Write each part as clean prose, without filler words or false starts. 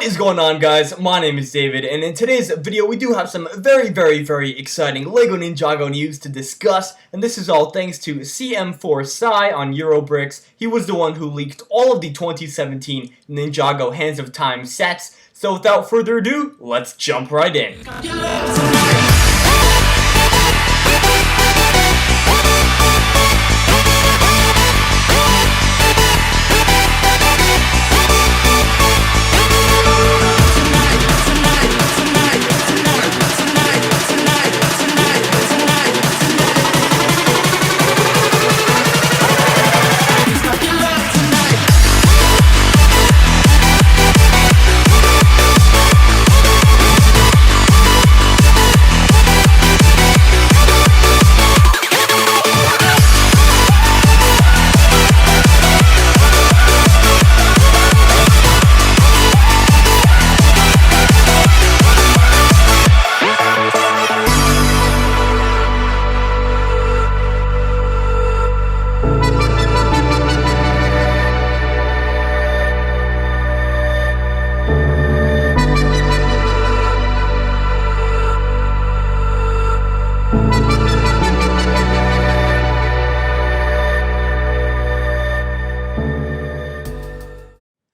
What is going on, guys? My name is David, and in today's video we do have some very exciting LEGO Ninjago news to discuss, and this is all thanks to CM4 Psy on Eurobricks. He was the one who leaked all of the 2017 Ninjago Hands of Time sets, so without further ado, let's jump right in.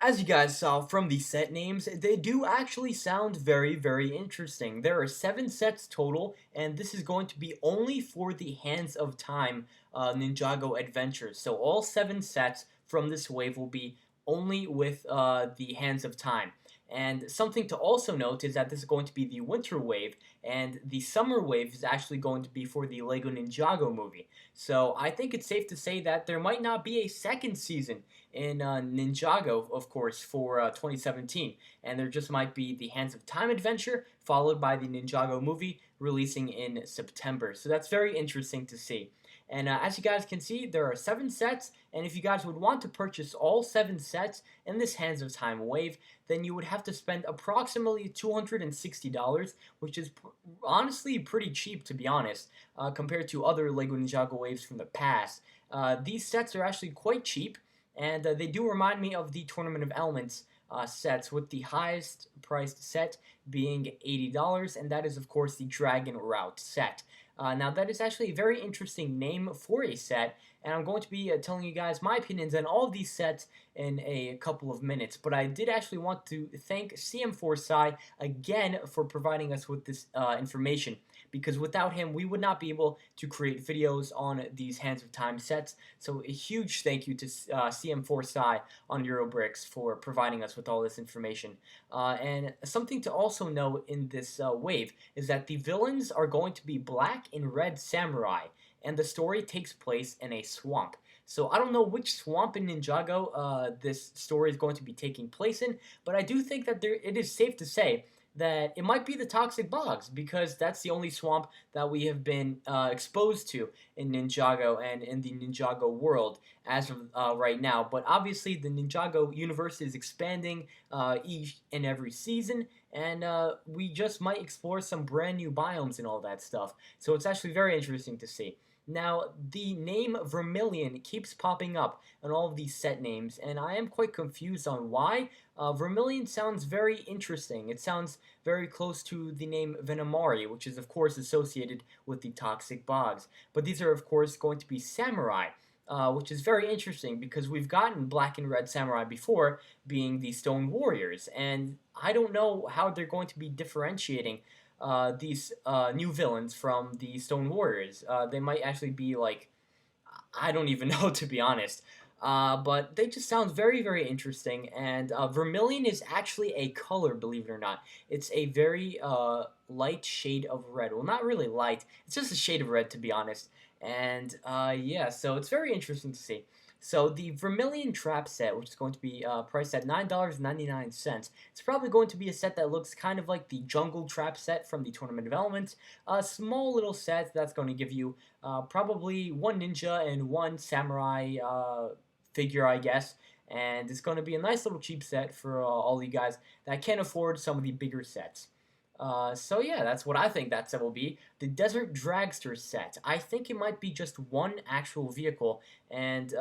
As you guys saw from the set names, they do actually sound very interesting. There are 7 sets total, and this is going to be only for the Hands of Time Ninjago adventures. So all 7 sets from this wave will be only with the Hands of Time. And something to also note is that this is going to be the winter wave, and the summer wave is actually going to be for the LEGO Ninjago movie. So I think it's safe to say that there might not be a second season in Ninjago, of course, for 2017. And there just might be the Hands of Time adventure, followed by the Ninjago movie, releasing in September. So that's very interesting to see. And as you guys can see, there are 7 sets, and if you guys would want to purchase all 7 sets in this Hands of Time wave, then you would have to spend approximately $260, which is honestly pretty cheap, to be honest, compared to other LEGO Ninjago waves from the past. These sets are actually quite cheap, and they do remind me of the Tournament of Elements sets, with the highest priced set being $80, and that is of course the Dragon Route set. Now that is actually a very interesting name for a set, and I'm going to be telling you guys my opinions on all of these sets in a couple of minutes. But I did actually want to thank CM4 Psy again for providing us with this information, because without him we would not be able to create videos on these Hands of Time sets. So a huge thank you to CM4 Psy on Eurobricks for providing us with all this information. And something to also note in this wave is that the villains are going to be black and red samurai, and the story takes place in a swamp. So I don't know which swamp in Ninjago this story is going to be taking place in, but I do think that it is safe to say that it might be the toxic bogs, because that's the only swamp that we have been exposed to in Ninjago and in the Ninjago world as of right now. But obviously the Ninjago universe is expanding each and every season, and we just might explore some brand new biomes and all that stuff. So it's actually very interesting to see. Now, the name Vermilion keeps popping up on all of these set names, and I am quite confused on why. Vermilion sounds very interesting. It sounds very close to the name Venomari, which is of course associated with the toxic bogs. But these are of course going to be samurai, which is very interesting because we've gotten black and red samurai before, being the stone warriors, and I don't know how they're going to be differentiating these new villains from the Stone Warriors. They might actually be like, I don't even know, to be honest. But they just sound very interesting, and Vermilion is actually a color, believe it or not. It's a very light shade of red. Well, not really light. It's just a shade of red, to be honest. And yeah, so it's very interesting to see. So the Vermilion Trap set, which is going to be priced at $9.99, it's probably going to be a set that looks kind of like the Jungle Trap set from the Tournament of Elements. A small little set that's going to give you probably 1 ninja and 1 samurai figure, I guess. And it's going to be a nice little cheap set for all you guys that can't afford some of the bigger sets. So yeah, that's what I think that set will be. The Desert Dragster set. I think it might be just one actual vehicle, and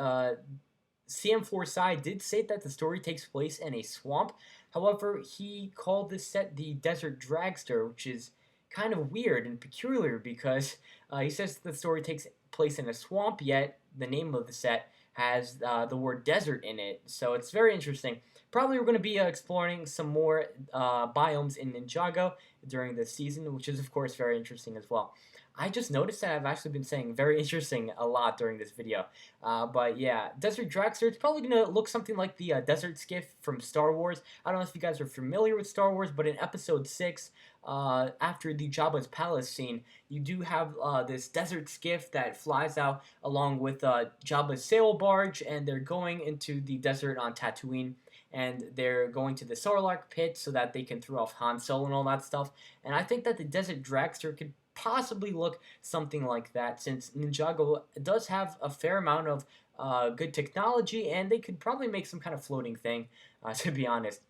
CM4 Sai did say that the story takes place in a swamp. However, he called this set the Desert Dragster, which is kind of weird and peculiar because he says the story takes place in a swamp, yet the name of the set has the word desert in it. So it's very interesting. Probably we're going to be exploring some more biomes in Ninjago during this season, which is, of course, very interesting as well. I just noticed that I've actually been saying very interesting a lot during this video. But yeah, Desert Dragster, it's probably going to look something like the Desert Skiff from Star Wars. I don't know if you guys are familiar with Star Wars, but in Episode 6, after the Jabba's Palace scene, you do have this desert skiff that flies out along with Jabba's sail barge, and they're going into the desert on Tatooine. And they're going to the Sarlacc pit so that they can throw off Han Solo and all that stuff. And I think that the Desert Dragster could possibly look something like that, since Ninjago does have a fair amount of good technology, and they could probably make some kind of floating thing, to be honest.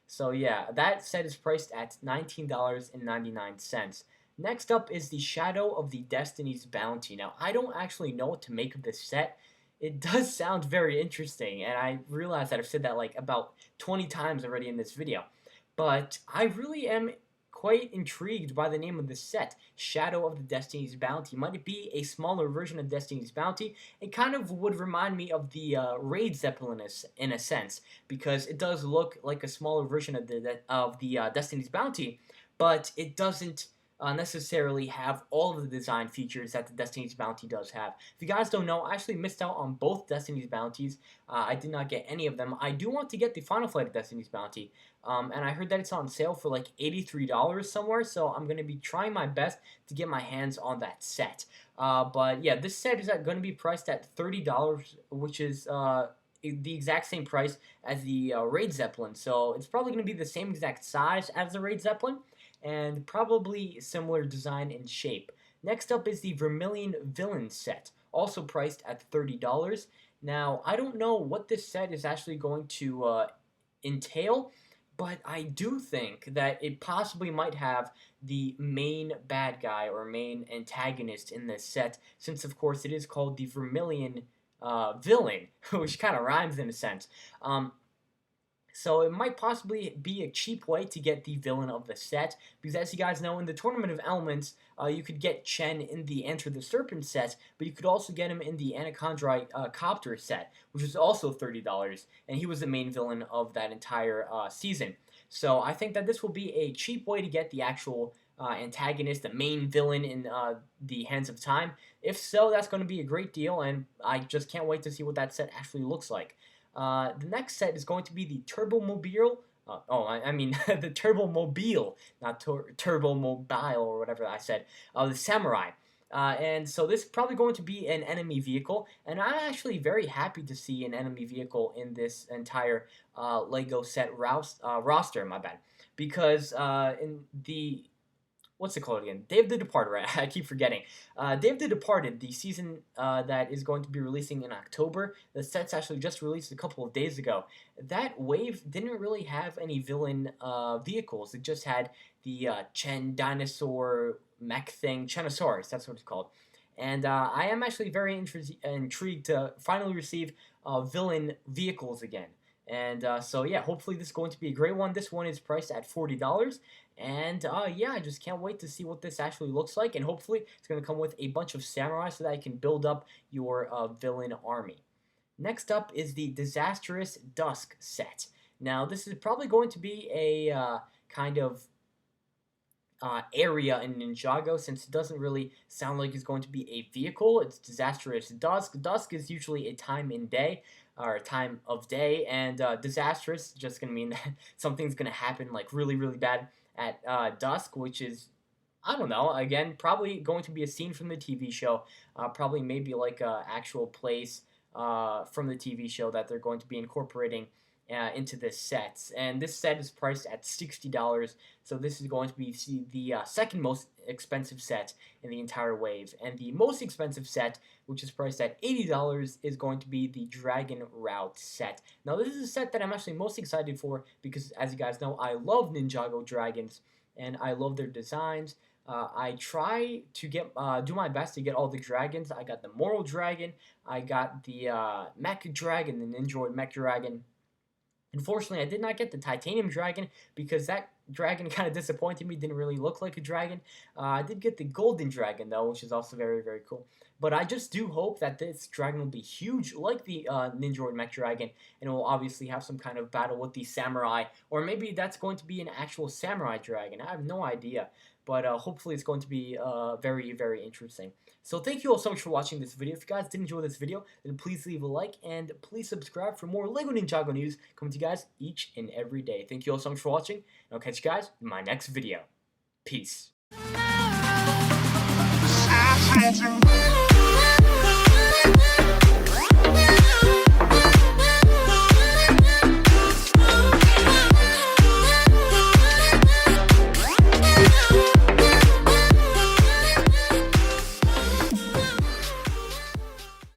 So yeah, that set is priced at $19.99. Next up is the Shadow of the Destiny's Bounty. Now, I don't actually know what to make of this set. It does sound very interesting, and I realize that I've said that like about 20 times already in this video. But I really am quite intrigued by the name of this set, Shadow of the Destiny's Bounty. Might it be a smaller version of Destiny's Bounty? It kind of would remind me of the Raid Zeppelin in a sense, because it does look like a smaller version of the Destiny's Bounty, but it doesn't necessarily have all of the design features that the Destiny's Bounty does have. If you guys don't know, I actually missed out on both Destiny's Bounties. I did not get any of them. I do want to get the Final Flight of Destiny's Bounty, and I heard that it's on sale for like $83 somewhere, so I'm going to be trying my best to get my hands on that set. But yeah, this set is going to be priced at $30, which is the exact same price as the Raid Zeppelin, so it's probably going to be the same exact size as the Raid Zeppelin, and probably similar design and shape. Next up is the Vermilion Villain set, also priced at $30. Now, I don't know what this set is actually going to entail, but I do think that it possibly might have the main bad guy or main antagonist in this set, since of course it is called the Vermilion Villain, which kind of rhymes in a sense. So it might possibly be a cheap way to get the villain of the set, because as you guys know, in the Tournament of Elements, you could get Chen in the Enter the Serpent set, but you could also get him in the Anachondrite Copter set, which is also $30, and he was the main villain of that entire season. So I think that this will be a cheap way to get the actual antagonist, the main villain in the Hands of Time. If so, that's going to be a great deal, and I just can't wait to see what that set actually looks like. The next set is going to be the Turbomobile. I mean the Turbomobile, not Turbomobile or whatever I said. The Samurai. And so this is probably going to be an enemy vehicle, and I'm actually very happy to see an enemy vehicle in this entire Lego set roster, my bad. Because in the what's it called again? Day of the Departed, right? I keep forgetting. Day of the Departed, the season that is going to be releasing in October. The set's actually just released a couple of days ago. That wave didn't really have any villain vehicles. It just had the Chen dinosaur mech thing, Chenosaurus, that's what it's called. And I am actually very intrigued to finally receive villain vehicles again. And so yeah, hopefully this is going to be a great one. This one is priced at $40. And yeah, I just can't wait to see what this actually looks like. And hopefully it's going to come with a bunch of samurai so that you can build up your villain army. Next up is the Disastrous Dusk set. Now, this is probably going to be a kind of area in Ninjago, since it doesn't really sound like it's going to be a vehicle. It's Disastrous Dusk. Dusk is usually a time in day, or a time of day, and disastrous just gonna mean that something's gonna happen like really, really bad at dusk, which is, I don't know, again, probably going to be a scene from the TV show, probably maybe like a actual place from the TV show that they're going to be incorporating into this set. And this set is priced at $60, so this is going to be the second most expensive set in the entire wave. And the most expensive set, which is priced at $80, is going to be the Dragon Route set. Now, this is a set that I'm actually most excited for because, as you guys know, I love Ninjago dragons, and I love their designs. I try to do my best to get all the dragons. I got the Moral Dragon, I got the Mech Dragon, the Ninjago Mech Dragon. Unfortunately, I did not get the Titanium Dragon because that dragon kind of disappointed me. Didn't really look like a dragon. I did get the Golden Dragon though, which is also very, very cool. But I just do hope that this dragon will be huge, like the Ninja Mech Dragon, and it will obviously have some kind of battle with the Samurai, or maybe that's going to be an actual Samurai Dragon. I have no idea, but hopefully it's going to be very, very interesting. So thank you all so much for watching this video. If you guys did enjoy this video, then please leave a like and please subscribe for more LEGO Ninjago news coming to you guys each and every day. Thank you all so much for watching, and I'll catch you guys in my next video. Peace.